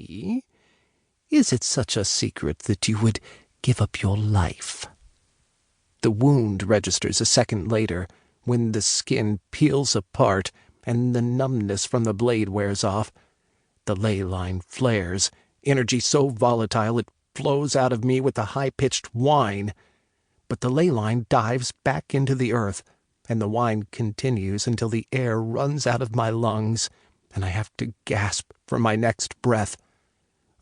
me? Is it such a secret that you would give up your life?" The wound registers a second later, when the skin peels apart and the numbness from the blade wears off. The ley line flares, energy so volatile it flows out of me with a high-pitched whine. But the ley line dives back into the earth, and the whine continues until the air runs out of my lungs, and I have to gasp for my next breath.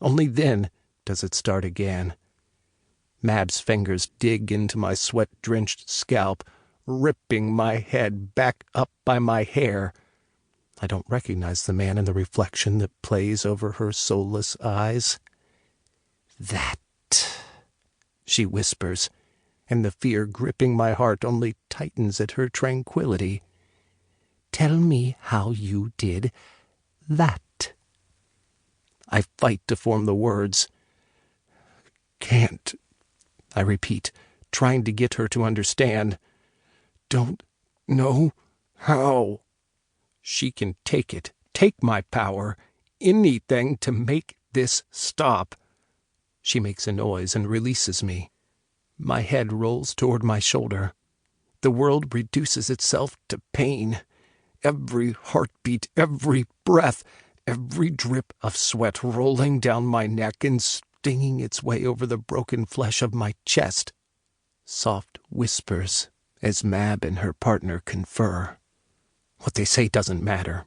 Only then does it start again. Mab's fingers dig into my sweat-drenched scalp, ripping my head back up by my hair. I don't recognize the man in the reflection that plays over her soulless eyes. "That," she whispers, and the fear gripping my heart only tightens at her tranquility. "Tell me how you did that." I fight to form the words. "Can't," I repeat, trying to get her to understand. "Don't know how." She can take it, take my power, anything to make this stop. She makes a noise and releases me. My head rolls toward my shoulder. The world reduces itself to pain. Every heartbeat, every breath, every drip of sweat rolling down my neck and stinging its way over the broken flesh of my chest. Soft whispers as Mab and her partner confer. What they say doesn't matter.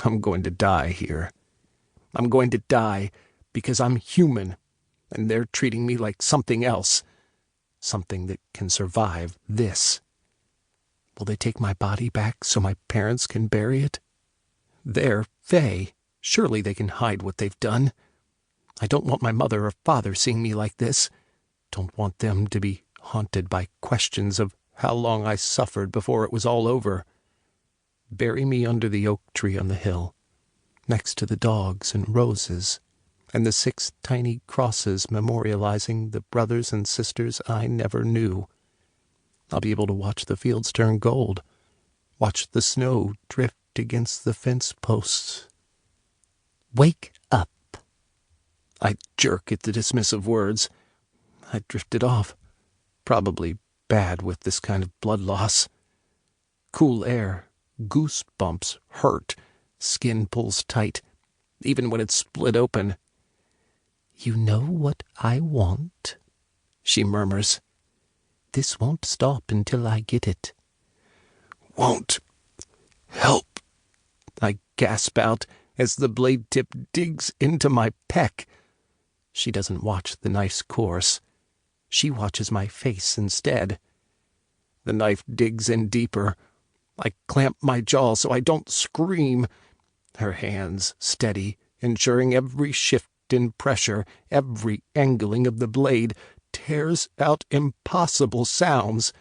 I'm going to die here. I'm going to die because I'm human, and they're treating me like something else. Something that can survive this. Will they take my body back so my parents can bury it? They're Fae. Surely they can hide what they've done. I don't want my mother or father seeing me like this. Don't want them to be haunted by questions of how long I suffered before it was all over. Bury me under the oak tree on the hill, next to the dogs and roses, and the 6 tiny crosses memorializing the brothers and sisters I never knew. I'll be able to watch the fields turn gold, watch the snow drift against the fence posts. "Wake up." I jerk at the dismissive words. I drifted off. Probably bad with this kind of blood loss. Cool air. Goosebumps hurt. Skin pulls tight, even when it's split open. "You know what I want?" she murmurs. "This won't stop until I get it." "Won't help," I gasp out as the blade tip digs into my pec. She doesn't watch the knife's course. She watches my face instead. The knife digs in deeper. I clamp my jaw so I don't scream. Her hands steady, ensuring every shift in pressure, every angling of the blade tears out impossible sounds.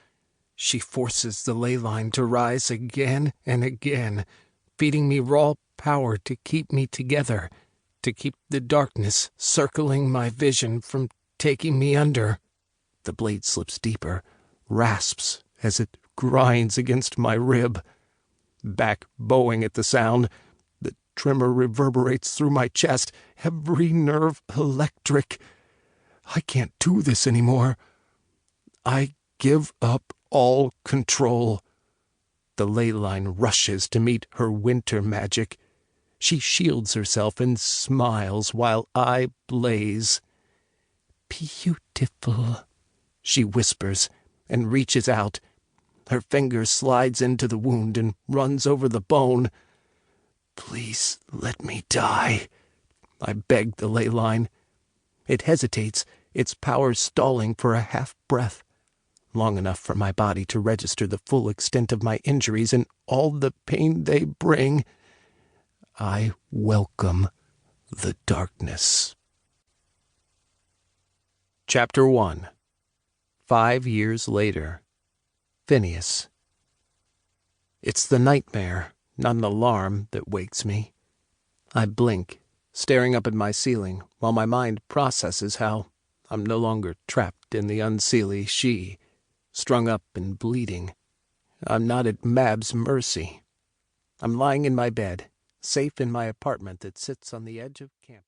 She forces the ley line to rise again and again, feeding me raw power to keep me together, to keep the darkness circling my vision from taking me under. The blade slips deeper, rasps as it grinds against my rib. Back bowing at the sound, the tremor reverberates through my chest, every nerve electric. I can't do this anymore. I give up all control. The ley line rushes to meet her winter magic. She shields herself and smiles while I blaze. "Beautiful," she whispers and reaches out. Her finger slides into the wound and runs over the bone. "Please let me die," I beg the ley line. It hesitates, its power stalling for a half-breath, long enough for my body to register the full extent of my injuries and all the pain they bring. I welcome the darkness. Chapter 1. 5 years later. Phineas. It's the nightmare, not an alarm, that wakes me. I blink, staring up at my ceiling, while my mind processes how I'm no longer trapped in the Unseelie she, strung up and bleeding. I'm not at Mab's mercy. I'm lying in my bed, safe in my apartment that sits on the edge of campus.